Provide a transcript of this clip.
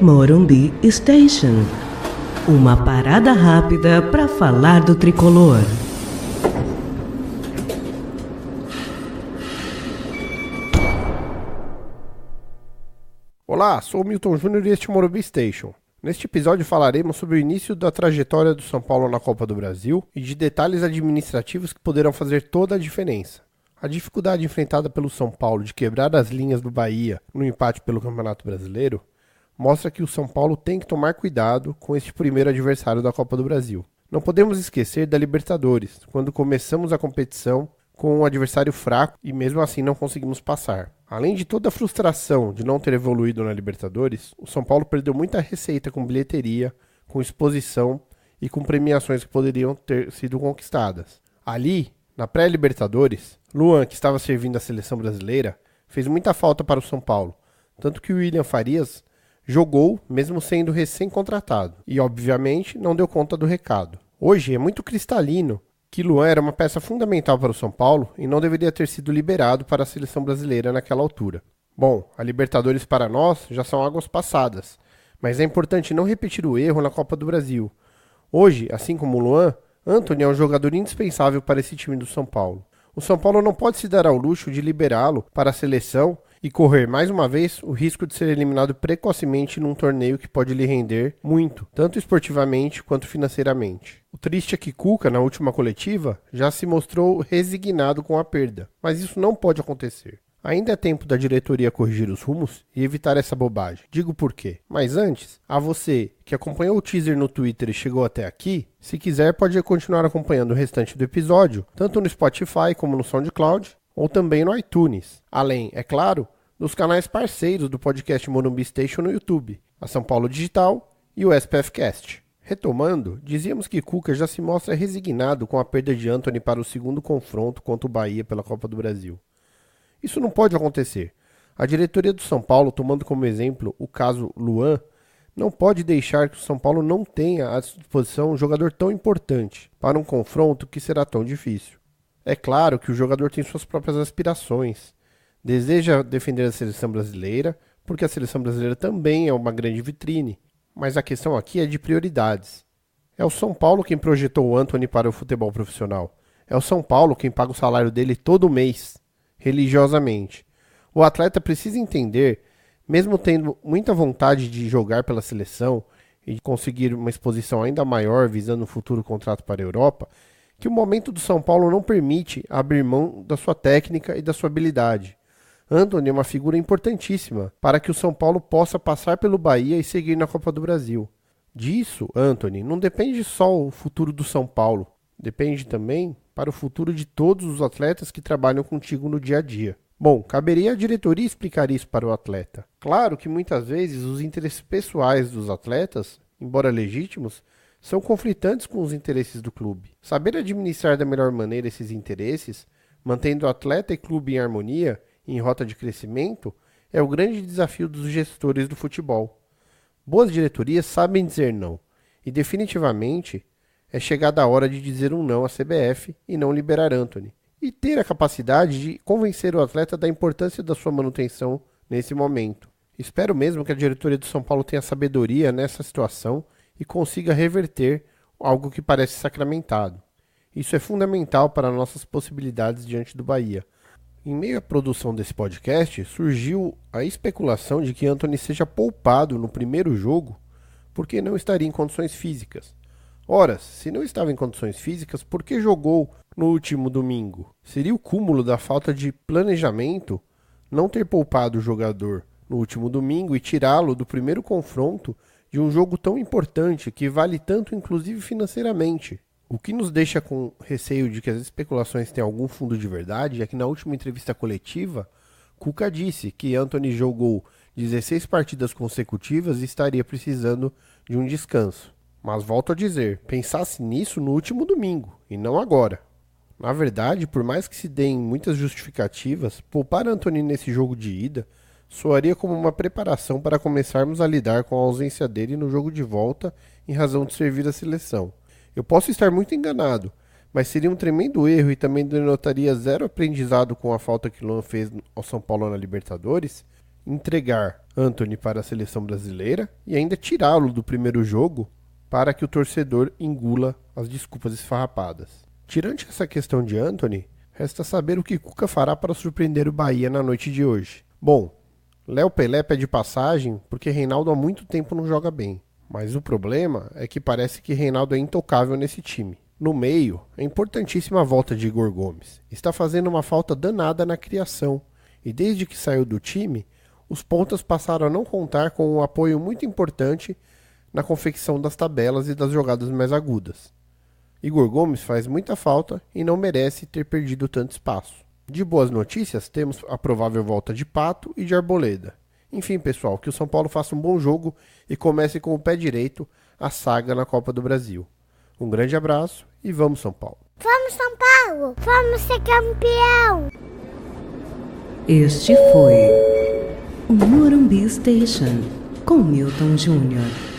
Morumbi Station, uma parada rápida para falar do tricolor. Olá, sou o Milton Júnior e este é o Morumbi Station. Neste episódio falaremos sobre o início da trajetória do São Paulo na Copa do Brasil e de detalhes administrativos que poderão fazer toda a diferença. A dificuldade enfrentada pelo São Paulo de quebrar as linhas do Bahia no empate pelo Campeonato Brasileiro mostra que o São Paulo tem que tomar cuidado com este primeiro adversário da Copa do Brasil. Não podemos esquecer da Libertadores, quando começamos a competição com um adversário fraco e mesmo assim não conseguimos passar. Além de toda a frustração de não ter evoluído na Libertadores, o São Paulo perdeu muita receita com bilheteria, com exposição e com premiações que poderiam ter sido conquistadas. Ali, na pré-Libertadores, Luan, que estava servindo a seleção brasileira, fez muita falta para o São Paulo, tanto que o William Farias jogou mesmo sendo recém-contratado e, obviamente, não deu conta do recado. Hoje é muito cristalino que Luan era uma peça fundamental para o São Paulo e não deveria ter sido liberado para a seleção brasileira naquela altura. Bom, a Libertadores para nós já são águas passadas, mas é importante não repetir o erro na Copa do Brasil. Hoje, assim como o Luan, Antony é um jogador indispensável para esse time do São Paulo. O São Paulo não pode se dar ao luxo de liberá-lo para a seleção e correr mais uma vez o risco de ser eliminado precocemente num torneio que pode lhe render muito, tanto esportivamente quanto financeiramente. O triste é que Cuca, na última coletiva, já se mostrou resignado com a perda, mas isso não pode acontecer. Ainda é tempo da diretoria corrigir os rumos e evitar essa bobagem. Digo por quê. Mas antes, a você que acompanhou o teaser no Twitter e chegou até aqui, se quiser pode continuar acompanhando o restante do episódio, tanto no Spotify como no SoundCloud, ou também no iTunes. Além, é claro, dos canais parceiros do podcast Morumbi Station no YouTube, a São Paulo Digital e o SPFcast. Retomando, dizíamos que Cuca já se mostra resignado com a perda de Antony para o segundo confronto contra o Bahia pela Copa do Brasil. Isso não pode acontecer. A diretoria do São Paulo, tomando como exemplo o caso Luan, não pode deixar que o São Paulo não tenha à disposição um jogador tão importante para um confronto que será tão difícil. É claro que o jogador tem suas próprias aspirações. Deseja defender a seleção brasileira, porque a seleção brasileira também é uma grande vitrine. Mas a questão aqui é de prioridades. É o São Paulo quem projetou o Antony para o futebol profissional. É o São Paulo quem paga o salário dele todo mês, religiosamente. O atleta precisa entender, mesmo tendo muita vontade de jogar pela seleção e de conseguir uma exposição ainda maior visando um futuro contrato para a Europa, que o momento do São Paulo não permite abrir mão da sua técnica e da sua habilidade. Antony é uma figura importantíssima para que o São Paulo possa passar pelo Bahia e seguir na Copa do Brasil. Disso, Antony, não depende só o futuro do São Paulo, depende também para o futuro de todos os atletas que trabalham contigo no dia a dia. Bom, caberia à diretoria explicar isso para o atleta. Claro que muitas vezes os interesses pessoais dos atletas, embora legítimos, são conflitantes com os interesses do clube. Saber administrar da melhor maneira esses interesses, mantendo o atleta e clube em harmonia, em rota de crescimento, é o grande desafio dos gestores do futebol. Boas diretorias sabem dizer não, e definitivamente é chegada a hora de dizer um não à CBF e não liberar Antony, e ter a capacidade de convencer o atleta da importância da sua manutenção nesse momento. Espero mesmo que a diretoria do São Paulo tenha sabedoria nessa situação e consiga reverter algo que parece sacramentado. Isso é fundamental para nossas possibilidades diante do Bahia. Em meio à produção desse podcast, surgiu a especulação de que Antony seja poupado no primeiro jogo porque não estaria em condições físicas. Ora, se não estava em condições físicas, por que jogou no último domingo? Seria o cúmulo da falta de planejamento não ter poupado o jogador no último domingo e tirá-lo do primeiro confronto de um jogo tão importante que vale tanto inclusive financeiramente. O que nos deixa com receio de que as especulações tenham algum fundo de verdade é que na última entrevista coletiva, Cuca disse que Antony jogou 16 partidas consecutivas e estaria precisando de um descanso. Mas volto a dizer, pensasse nisso no último domingo e não agora. Na verdade, por mais que se deem muitas justificativas, poupar Antony nesse jogo de ida soaria como uma preparação para começarmos a lidar com a ausência dele no jogo de volta em razão de servir a seleção. Eu posso estar muito enganado, mas seria um tremendo erro e também denotaria zero aprendizado com a falta que Luan fez ao São Paulo na Libertadores, entregar Antony para a seleção brasileira e ainda tirá-lo do primeiro jogo para que o torcedor engula as desculpas esfarrapadas. Tirante essa questão de Antony, resta saber o que Cuca fará para surpreender o Bahia na noite de hoje. Bom, Léo Pelé pede passagem porque Reinaldo há muito tempo não joga bem. Mas o problema é que parece que Reinaldo é intocável nesse time. No meio, é importantíssima a volta de Igor Gomes. Está fazendo uma falta danada na criação. E desde que saiu do time, os pontas passaram a não contar com um apoio muito importante na confecção das tabelas e das jogadas mais agudas. Igor Gomes faz muita falta e não merece ter perdido tanto espaço. De boas notícias, temos a provável volta de Pato e de Arboleda. Enfim, pessoal, que o São Paulo faça um bom jogo e comece com o pé direito a saga na Copa do Brasil. Um grande abraço e vamos, São Paulo! Vamos, São Paulo! Vamos ser campeão! Este foi o Morumbi Station com Milton Júnior.